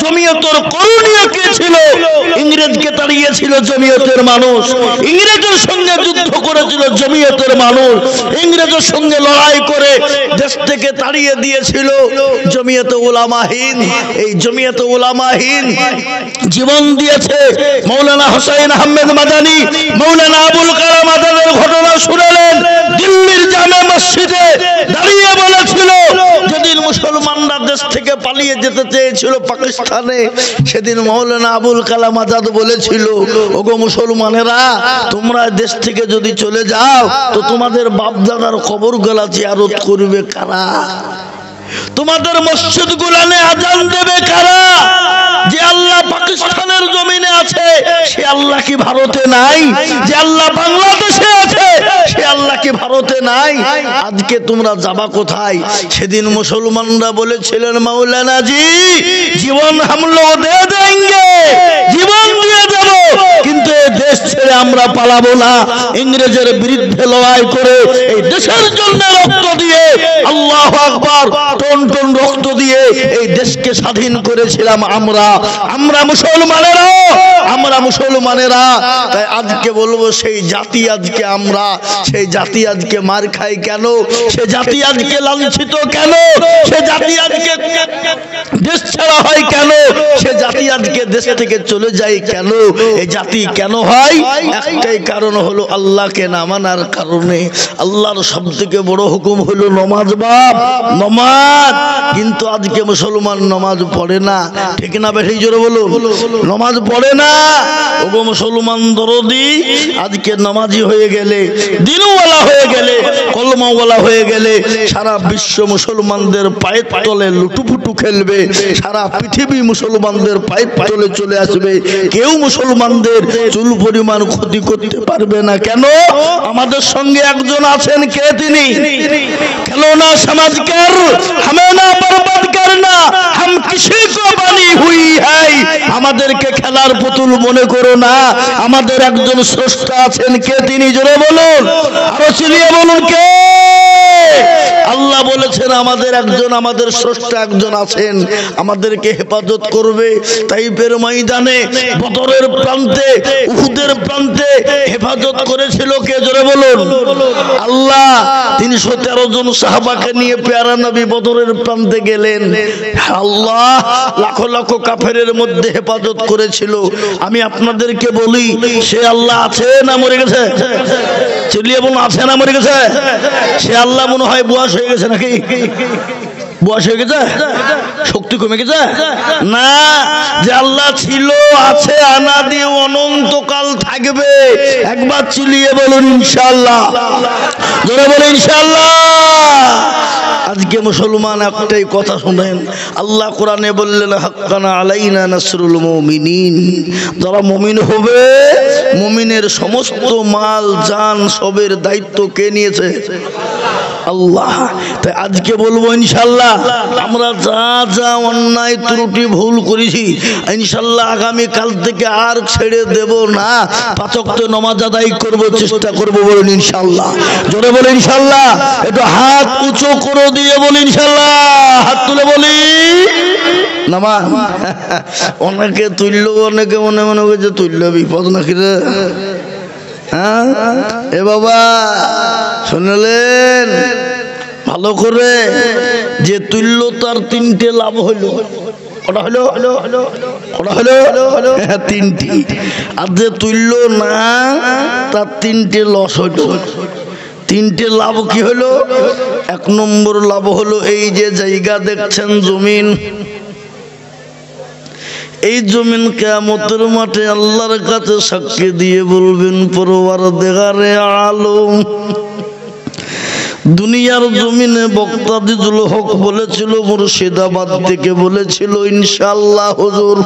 জমিয়তের করণীয় কি ছিল? ইংরেজকে তাড়িয়েছিল জমিয়তের মানুষ, ইংরেজের সঙ্গে যুদ্ধ করেছিল জমিয়তের মানুষ, ইংরেজের সঙ্গে লড়াই করে দেশ থেকে তাড়িয়ে দিয়েছিল জমিয়তে উলামা হিন্দ। এই জমিয়তে উলামা হিন্দ জীবন দিয়েছে মৌলানা হোসেন আহমেদ মাদানী, মৌলানা আবুল কালাম আজাদের ঘটনা শুনলেন। দিল্লির জামে মসজিদে দাঁড়িয়ে বলেছিল, যেদিন মুসলমানরা দেশ থেকে পালিয়ে যেতে চেয়েছিল পাকিস্তানে, সেদিন মৌলানা আবুল কালাম আজাদ বলেছিল, ওগো মুসলমানেরা, তোমরা দেশ থেকে যদি চলে যাও তো তোমাদের বাপদাদার কবর গলা জিয়ারত করবে কারা? তোমাদের মসজিদ গুলানে আজান দেবে কারা? যে আল্লাহ পাকিস্তানের জমিনে আছে সে আল্লাহ কি ভারতে নাই? যে আল্লাহ বাংলাদেশে আছে সে আল্লাহ কি ভারতে নাই? আজকে তোমরা যাবা কোথায়? সেদিন মুসলমানরা বলেছিলেন, মাওলানা জি জীবন হাম লোগ দে দেंगे, জীবন দিয়ে দেব, কিন্তু এই দেশ ছেড়ে আমরা পালাবো না। ইংরেজের বিরুদ্ধে লড়াই করে এই দেশের জন্য রক্ত দিয়ে, আল্লাহু আকবার, টন টন রক্ত দিয়ে এই দেশকে স্বাধীন করেছিলাম আমরা মুসলমানেরা। তাই আজকে বলবো, সেই জাতি আজকে আমরা, সেই জাতি আজকে মার খাই কেন? সে জাতি আজকে লাঞ্ছিত কেন? সে জাতি আজকে দেশ ছাড়া হয় কেন? সে জাতি আজকে দেশ থেকে চলে যায় কেন? এই জাতি কেন হয়? একটাই কারণ হলো আল্লাহকে না মানার কারণে। আল্লাহর সবথেকে বড় হুকুম হলো নমাজ, বাপ নমাজ। কিন্তু আজকে মুসলমান নমাজ পড়ে না, ঠিক না বেশি জোরে বলো? নমাজ পড়ে না। ওগো মুসলমান দরদি, আজকে নামাজি হয়ে গেলে, দিনওয়ালা হয়ে গেলে, কলমাওয়ালা হয়ে গেলে, সারা বিশ্ব মুসলমানদের পায়ের তলে লুটুপুটু খেলবে, সারা পৃথিবী মুসলমানদের পায়ের তলে চলে আসবে। কেউ মুসলমানদের চুল পরিমাণ ক্ষতি করতে পারবে না। কেন? আমাদের সঙ্গে একজন আছেন, কে তিনি? খেলোনা সমাজকার, হামেं না बर्बाद करना, हम किसी को बनी हुई है। আমাদেরকে খেলার পুতুল মনে করো না। আমাদের একজন স্রষ্টা আছেন, কে তিনি? জোরে বলুন, আরো চিলিয়ে বলুন, কে? আল্লাহ বলেছেন আমাদের স্রষ্টা একজন আছেন, আমাদেরকে হেফাজত করবে। তাইফের ময়দানে, বদরের প্রান্তে, উহুদের প্রান্তে হেফাজত করেছিল কে? জোরে বলুন, আল্লাহ। 313 জন সাহাবাকে নিয়ে প্যারা নবী বদরের প্রান্তে গেলেন। আল্লাহ লাখো লাখো কাফেরের মধ্যে হেফাজত করেছিল। আমি আপনাদেরকে বলি, সে আল্লাহ আছে না মরে গেছে? চিল্লিয়ে বলুন, আছে না মরে গেছে? সে আল্লাহ মনে হয় বয়স হয়ে গেছে নাকি? বয়স হয়ে গেছে? শক্তি কমে গেছে? না, যে আল্লাহ ছিল, আছে, অনাদি অনন্তকাল থাকবে। একবার চিল্লিয়ে বলুন ইনশাআল্লাহ, জোরে বলুন ইনশাআল্লাহ। আজকে মুসলমান একটাই কথা শুনেন, আল্লাহ কোরআনে বললেন, হাক্কানা আলাইনা নাসরুল মুমিনিন। যারা মুমিন হবে, মুমিনের সমস্ত মাল জান সবের দায়িত্ব কে নিয়েছে? আল্লাহ। তাই আজকে বলবো ইনশাআল্লাহ, আমরা যা যা অন্যায় ত্রুটি ভুল করেছি ইনশাআল্লাহ আগামী কাল থেকে আর ছেড়ে দেব না। 5 ওয়াক্ত নামাজ আদায় করব, চেষ্টা করব। বলুন ইনশাআল্লাহ, জোরে বলুন ইনশাআল্লাহ। একটু হাত উঁচু করে দিয়ে বলি ইনশাআল্লাহ, হাত তুলে বলি নামাজ। অনেকে তুলল, অনেকে মনে মনে যে তুলল বিপদ নাকি রে? হ্যাঁ এ বাবা শুনলেন ভালো করে, যে তুলল তার 3টে লাভ হইলো। কটা হলো? কটা হলো? 3টি। আর যে তুলল না তার 3টে লস হইলো। 3টে লাভ কি হলো? 1 নম্বর লাভ হলো, এই যে জায়গা দেখছেন জমিন, এই জমিন কিয়ামতের মাঠে আল্লাহর কাছে সাক্ষী দিয়ে বলবেন, পরওয়ারদিগারে আলম। দুনিয়ার জমিনে বক্তা দিজুল হক বলেছিল, মুর্শিদাবাদ থেকে বলেছিল, ইনশাআল্লাহ হুজুর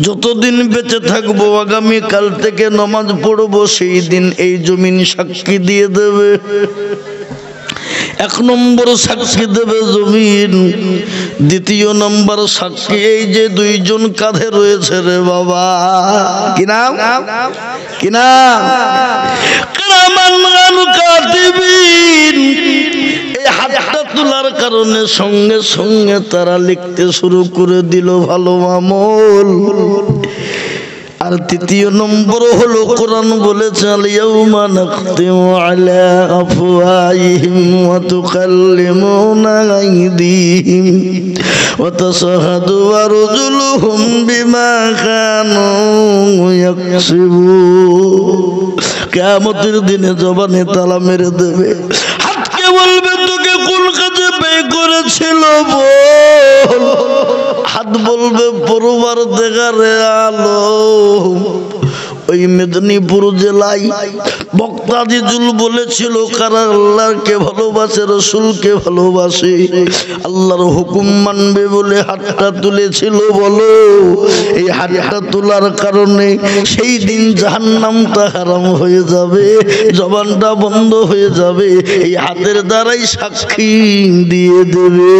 যতদিন বেঁচে থাকবো আগামী কাল থেকে নামাজ পড়বো, সেই দিন এই জমিন সাক্ষী দিয়ে দেবে। 1 নম্বর সাক্ষী দেবে জমিন। 2য় নম্বর সাক্ষী এই যে 2 জন কাঁধে রয়েছে রে বাবা, কি নাম? কি নাম? কারামান কাতিবিন। এই হাতটা তোলার কারণে সঙ্গে সঙ্গে তারা লিখতে শুরু করে দিল ভালো আমল। আর তৃতীয় নম্বর হলো কোরআন বলেছে আল-ইয়াউমা নাখতিমু আলা আফওয়াহিহিম ওয়া তুকাল্লিমুনা আইদিহিম ওয়া তাশহাদু আরজুলুহুম বিমা কানু ইয়াকসিবুন। কিয়ামতের দিনে জবানে তালা মেরে দেবে, হাতকে বলবে তোকে কোন কাজে ব্যয় করেছিল বল। হাত বলবে পরবার দেখারে আলো। ওই মেদিনীপুর জেলায় বক্তা জিজুল বলেছিল কারা আল্লাহকে ভালোবাসে রসুলকে ভালোবাসে আল্লাহর হুকুম মানবে বলে হাতটা তুলেছিল বলো। এই হাতটা তোলার কারণে সেই দিন জাহান্নামটা হারাম হয়ে যাবে, জবানটা বন্ধ হয়ে যাবে, এই হাতের দ্বারাই সাক্ষী দিয়ে দেবে।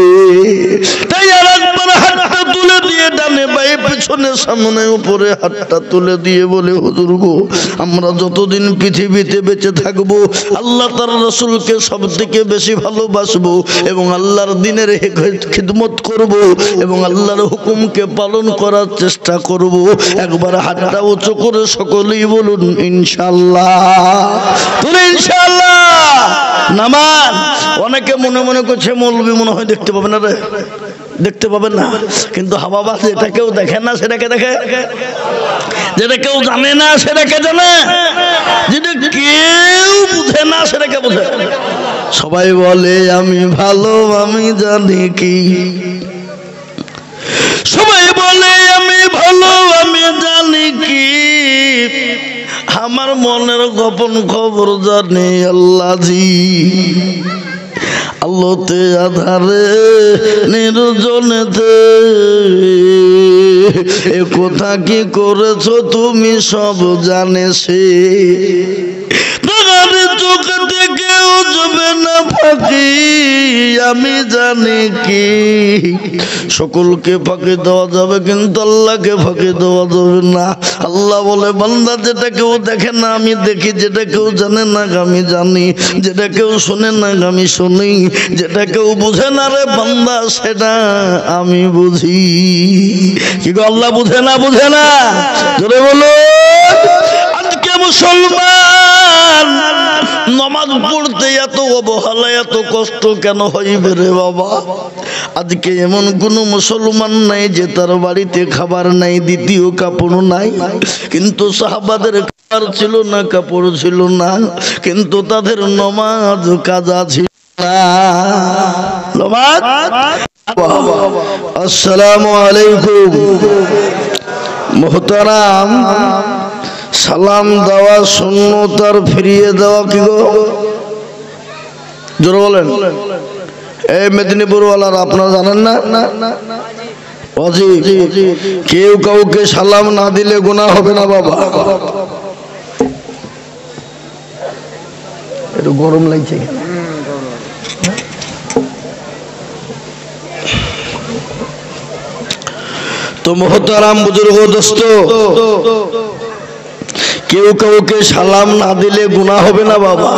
তাই আর একবার হাতটা তুলে দিয়ে ডানে বায়ে পিছনে সামনে উপরে হাতটা তুলে দিয়ে বলে হুজুর গো আমরা যতদিন পৃথিবীতে বেঁচে থাকবো আল্লাহ তার রাসূলকে সবথেকে বেশি ভালোবাসবো এবং আল্লাহর দ্বীনের খিদমত করব এবং আল্লাহর হুকুমকে পালন করার চেষ্টা করব। একবার হাতটা উঁচু করে সকলেই বলুন ইনশাআল্লাহ। তুলে ইনশাআল্লাহ। নামান অনেকে মনে মনে করছে মৌলবী মনে হয় দেখতে পাবে না রে, দেখতে পাবেন না, কিন্তু হাওয়াবাজ যেটা কেউ দেখে না সেটাকে দেখে, যেটা কেউ জানে না সেটাকে জানে, যেটা কেউ বুঝে না সেটাকে বুঝে। সবাই বলে আমি ভালো আমি জানি কি, সবাই বলে আমি ভালো আমি জানি কি, আমার মনের গোপন খবর জানে আল্লাহ জি। আলোতে আধারে নির্জনেতে এ কথা কি করেছো তুমি সব জানে সে। চোখ থেকে উঠবে না ফাঁকি আমি জানি কি। সকলকে ফাঁকি দেওয়া যাবে কিন্তু আল্লাহকে ফাঁকি দেওয়া যাবে না। আল্লাহ বলে বান্দা যেটা কেউ দেখে না আমি দেখি, যেটা কেউ জানে না আমি জানি, যেটা কেউ শোনে না আমি শুনি, যেটা কেউ বুঝে না রে বান্দা সেটা আমি বুঝি। কি গো আল্লাহ বুঝে না? বুঝে না? জোরে বলো। আজকে মুসলমান নামাজ পড়তে এত অবহেলা এত কষ্ট কেন হইবে রে বাবা? আজকে এমন কোন মুসলমান নাই যে তার বাড়িতে খাবার নাই, দ্বিতীয় কাপড় নাই, কিন্তু সাহাবাদের খাবার ছিল না, কাপড় ছিল না, কিন্তু তাদের নামাজ কাজা ছিল না। নামাজ। আসসালামু আলাইকুম। মুহতারাম, সালাম দেওয়া সুন্নত আর ফিরিয়ে দেওয়া কি গো? জোরে বলেন। এই মেদিনীপুর ওয়ালার আপনারা জানেন না? অজিব। কেউ কাউকে সালাম না দিলে গুনাহ হবে না বাবা। একটু গরম লাগছে। তো মুহতারাম বুজুর্গ দোস্ত, কেউ কাউকে সালাম না দিলে গুনাহ হবে না বাবা,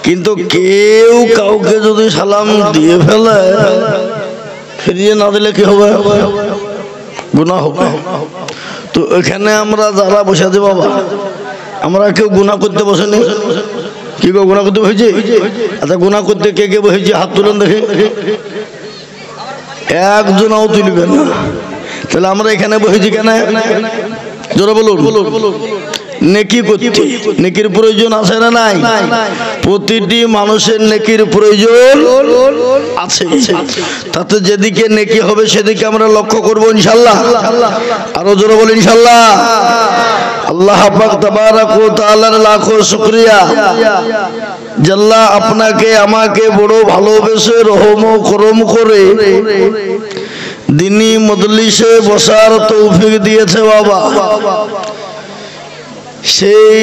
কিন্তু কেউ কাউকে যদি সালাম দিয়ে ফেলে ফিরিয়ে না দিলে কি হবে? গুনাহ হবে। তো এখানে আমরা যারা বসে আছি বাবা, আমরা কেউ গুনাহ করতে বসেনি। কি গো গুনাহ করতে বসেছি? আচ্ছা গুনাহ করতে কে কে বসেছি হাত তুলেন দেখি। একজনও তুলবেন না। তাহলে আমরা এখানে বসেছি কেন? জোরে বলুন। নেকি করতে নেকির প্রয়োজন আছে না নাই? প্রতিটি মানুষের নেকির প্রয়োজন আছে। তাতে যেদিকে নেকি হবে সেদিকে আমরা লক্ষ্য করব ইনশাআল্লাহ। আরো জোরে বলি ইনশাআল্লাহ। আল্লাহ পাক তাবারাক ওয়া তাআলার লাখো শুকরিয়া যে আল্লাহ আপনাকে আমাকে বড় ভালোবেসে রহম ও করম করে দ্বীনি মজলিসে বসার তৌফিক দিয়েছে বাবা। সেই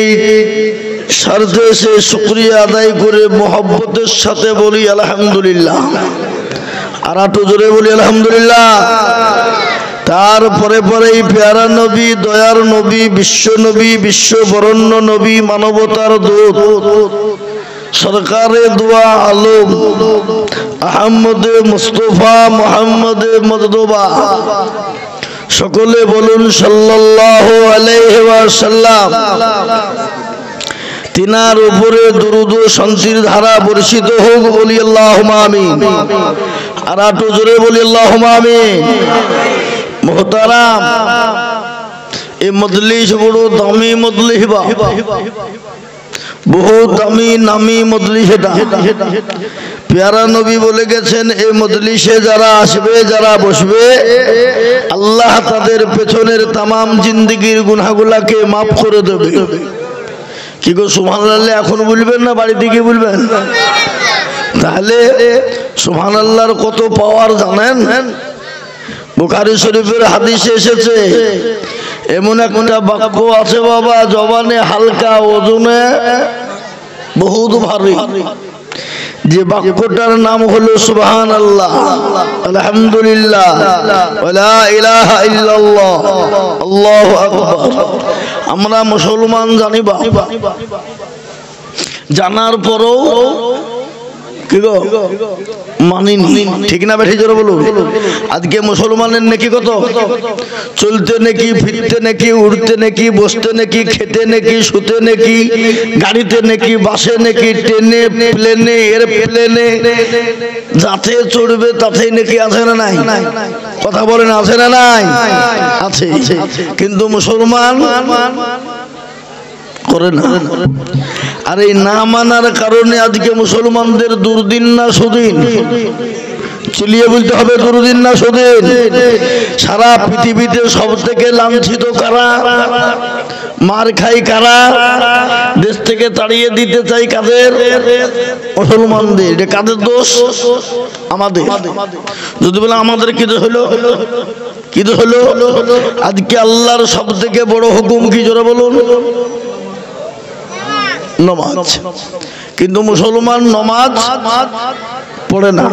শর্তে সে শুকরিয়া আদায় করে মোহাব্বতের সাথে বলি আলহামদুলিল্লাহ। আর একটু জোরে বলি আলহামদুলিল্লাহ। তারপরে পরেই পেয়ারা নবী, দয়ার নবী, বিশ্ব নবী, বিশ্ব বরণ্য নবী, মানবতার দূত সরকারে দোয়া আলম আহমদ মুস্তফা মোহাম্মদ মজদুবা সকলে বলুন সাল্লাল্লাহু আলাইহি ওয়াসাল্লাম। তিনার উপরে দরুদ ও শান্তির ধারা বর্ষিত হোক, বলি আল্লাহুম্মা আমিন। আর একটু জোরে বলি আল্লাহুম্মা আমিন। মুহতারাম, এই মজলিস বড় দামি মজলিস, বহু দামি নামি মজলিস। এটা প্যারা নবী বলে গেছেন, এই মজলিসে যারা আসবে, যারা বসবে, আল্লাহ তাদের পেছনের তামাম জিন্দেগির গুনাহগুলাকে মাফ করে দেবে। কি গো সুবহানাল্লাহ এখন বলবেন না বাড়িতে গিয়ে বলবেন? তাহলে সুবহানাল্লাহর কত পাওয়ার জানেন? বুখারী শরীফের হাদিসে এসেছে, এমন একটা বাক্য আছে বাবা, জবানে হালকা, ওজনে বহুত ভারী, যে বাক্যটার নাম হলো সুবহানাল্লাহ, আলহামদুলিল্লাহ, ওয়ালা ইলাহা ইল্লাল্লাহ, আল্লাহু আকবার। আমরা মুসলমান জানি, জানার পরও কি গো মানি, ঠিক না বেঠি জোরে বলুন। আজকে মুসলমানের নেকি কত? চলতে নেকি, ফিরতে নেকি, উঠতে নেকি, বসতে নেকি, খেতে নেকি, শুতে নেকি, গাড়িতে নেকি, বাসে নেকি, ট্রেনে, প্লেনে, এরপ্লেনে, যাতে চড়বে তাতেই নেকি আছে না নাই? কথা বলেন, আছে না নাই? আছে। কিন্তু মুসলমান করে না। আর এই না মানার কারণে আজকে মুসলমানদের দুর্দিন না সুদিন, চিলিয়ে বলতে হবে, দুর্দিন না সুদিন। সারা পৃথিবীতে সব থেকে লাঞ্ছিত কারা, মার খাই কারা, দেশ থেকে তাড়িয়ে দিতে চাই কাদের? মুসলমানদের। এটা কাদের দোষ? আমাদের। যদি বলে আমাদের কি দোষ হলো? কি দোষ হলো? আজকে আল্লাহর সব থেকে বড় হুকুম কি, জোরে বলুন? নমাজ। কিন্তু মুসলমান নমাজ পড়ে না।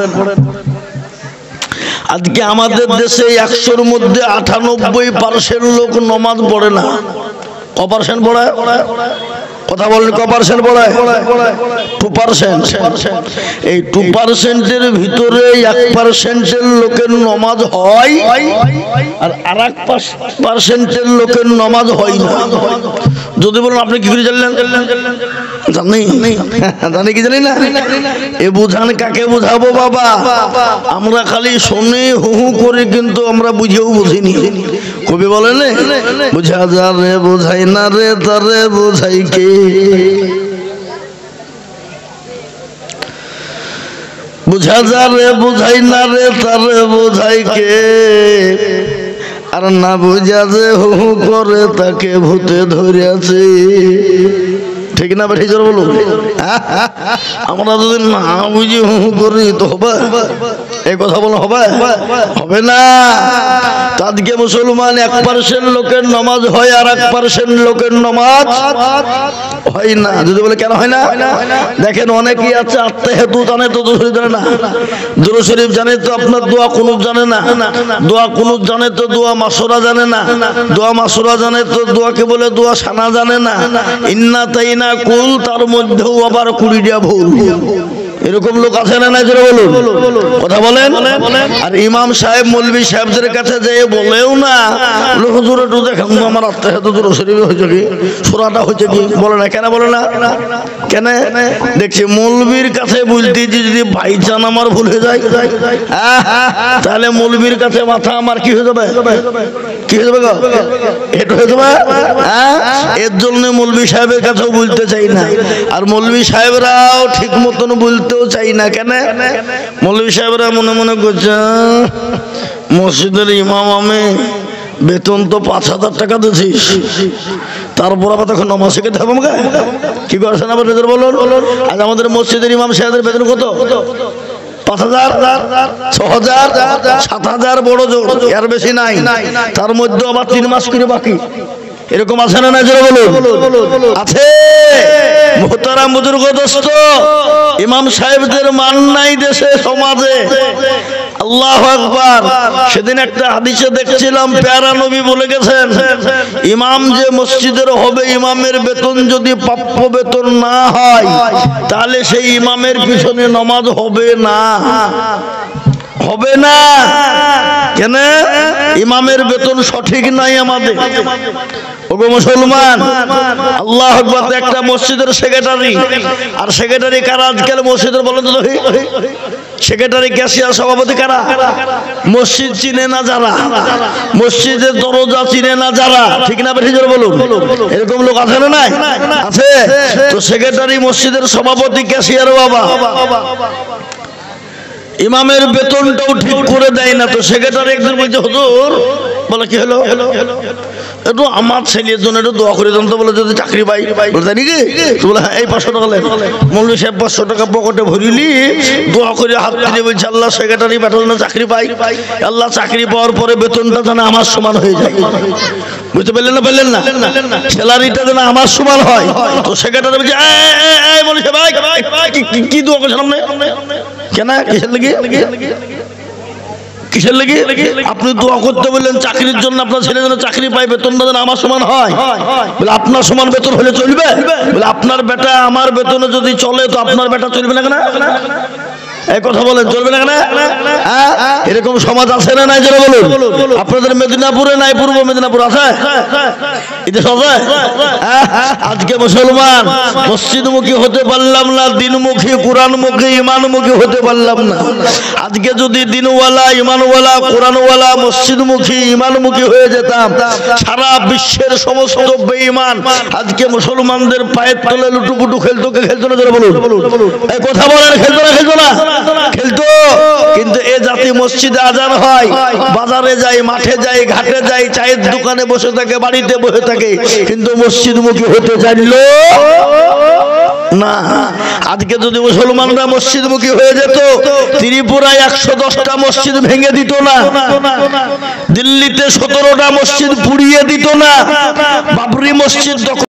আজকে আমাদের দেশে 100-র মধ্যে 98% লোক নমাজ পড়ে না। কপারসেন্ট পড়ায়? কথা বলেন, কপারসেন্ট পড়ায়? 2%। এই 2%-এর ভিতরে 1%-এর লোকের নমাজ হয়, আর 1% লোকের নমাজ হয় না। যদি বলুন আপনি কি করে জানলেন? জানি কি জানি না? এ বুঝান কাকে বুঝাবো বাবা? আমরা খালি শুনে হু হু করে, কিন্তু আমরা বুঝেও বুঝিনি। কবি বলেন, বুঝা যা রে বুঝাই না রে, তারে বুঝাই কে? বুঝা যা রে বুঝাই না রে, তারে বুঝাই কে? আর না বুঝা যে হু হু করে, তাকে ভূতে ধরিয়াছে। ঠিক না বেঠি জোরে বলুন? আমরা যদি না বুঝি হু হু করি তো হবে? এই কথা বলা হবে? হবে না। আজকে মুসলমান 1% লোকের নামাজ হয়, আর 1% লোকের নামাজ হয় না। যদি বলে কেন হয় না? দেখেন, অনেকেই আছে আত্মাহেতু জানে তো দুরূদ জানে না, দুরূদ শরীফ জানে তো আপনার দোয়া কুনুত জানে না, দোয়া কুনুত জানে তো দোয়া মাসুরা জানে না, দোয়া মাসুরা জানে তো দোয়াকে বলে দোয়া সানা জানে না, ইন্না তাইনা কুল, তার মধ্যেও আবার 20টা ভুল। এরকম লোক আছে না নাই? জোরে বলুন, কথা বলেন। আর ইমাম সাহেব, মৌলভী সাহেবদের কাছে যেয়ে বলেও না, হুজুর একটু দেখেন আমার আত্মাহেতু দুরূদ শরীফ হয়েছে কি, সূরাটা হয়েছে কি? বলে না। কেন বলে না? কেন? দেখছি মৌলভীর কাছে বলতে যদি ভাইজান আমার ভুল হয়ে যায়, তাহলে মৌলভীর কাছে মাথা আমার কি হয়ে যাবে? কি হয়ে যাবে? এটা হয়ে যাবে। এর জন্য মৌলভী সাহেবের কাছেও বলতে চাই না, আর মৌলভী সাহেবরাও ঠিক মতন বলতেও চাই না। কেন? মৌলভী সাহেবরা মনে মনে করছে, মসজিদের ইমাম আমি, বেতন তো 5000 টাকা দিচ্ছিস, তারপর আবার তখন নামাজ শিখাতে হবে আমাকে? কি করছেন আবার নজর বলুন? আজ আমাদের মসজিদের ইমাম সাহেবের বেতন কত? 5000, 6000, 7000, বড় জোর, এর বেশি নাই। তার মধ্যে আবার 3 মাস করে বাকি। এরকম আছে না? জোরে বলুন আছে। মুহতারাম বুজুর্গ দোস্ত, ইমাম সাহেবদের মান নাই দেশে সমাজে। আল্লাহু আকবার। সেদিন একটা হাদিসে দেখছিলাম, প্যারা নবী বলে গেছেন, ইমাম যে মসজিদের হবে, ইমামের বেতন যদি প্রাপ্য বেতন না হয় তাহলে সেই ইমামের পিছনে নামাজ হবে না, হবে না। কেন? ইমামের বেতন সঠিক নাই আমাদের। ওগো মুসলমান, আল্লাহু আকবার। একটা মসজিদের সেক্রেটারি, আর সেক্রেটারি কারা আজকাল মসজিদের? বলেন তো, সেক্রেটারি, ক্যাশিয়ার, সভাপতি কারা? মসজিদ চিনে না যারা, মসজিদের দরজা চিনে না যারা, ঠিক না বেঠিক বলুন? এরকম লোক আছে না? নাই আছে। তো সেক্রেটারি, মসজিদের সভাপতি, ক্যাশিয়ার বাবা ইমামের বেতনটাও ঠিক করে দেয় না। তো সেক্রেটারি একদিন বলছে, হুজুর, বলে কি হলো? একটু আমার ছেলের জন্য একটু দোয়া করে দেন তো, বলে যদি চাকরি পাই। বলতে নাকি? বলে হ্যাঁ, এই 500 টাকা লেন। মৌলভী সাহেব 500 টাকা পকেটে ভরিলি, দোয়া করে হাত দিয়ে বলছে, আল্লাহ সেক্রেটারি বেতন না চাকরি পাই, আল্লাহ চাকরি পাওয়ার পরে বেতনটা যেন আমার সমান হয়ে যায়। বুঝতে পারলেন না? পারলেন না? স্যালারিটা যেন আমার সমান হয়। তো সেক্রেটারি বলছে, মৌলভী ভাই কি দোয়া করছেন আপনি? কেন? কিসের লেগে? কিসের লেগে? আপনি দোয়া করতে বললেন চাকরির জন্য, আপনার ছেলে যেন চাকরি পায়, বেতনটা যেন আমার সমান হয়। বলে আপনার সমান বেতন হলে চলবে? বলে আপনার বেটা আমার বেতনে যদি চলে তো আপনার বেটা চলবে না কেন? এই কথা বলেন, চলবে না কেন? এরকম সমাজ আছে না নাই? যারা বলুন, আপনাদের মেদিনীপুরে নাই? পূর্ব মেদিনীপুর আছে? আজকে মুসলমান মসজিদমুখী হতে পারলাম না, দিনমুখী, কোরআনমুখী, ইমানমুখী হতে পারলাম না। আজকে যদি দিনওয়ালা, ইমানওয়ালা, কোরআনওয়ালা, মসজিদমুখী, ইমানমুখী হয়ে যেতাম, সারা বিশ্বের সমস্ত বেঈমান আজকে মুসলমানদের পায়ের তলে লুটুপুটু খেলতো। কে খেলতো না? যারা বলুন, এই কথা বলেন, খেলতো না? খেলতো না? খেলতো। কিন্তু এ জাতি মসজিদে আজান হয়, বাজারে যায়, মাঠে যায়, ঘাটে যায়, চায়ের দোকানে বসে থাকে, বাড়িতে বসে থাকে, কিন্তু মসজিদমুখী হতে জানলো না। আজকে যদি মুসলমানরা মসজিদমুখী হয়ে যেত, ত্রিপুরায় 110টা মসজিদ ভেঙে দিত না, দিল্লিতে 17টা মসজিদ পুড়িয়ে দিত না, বাবরি মসজিদ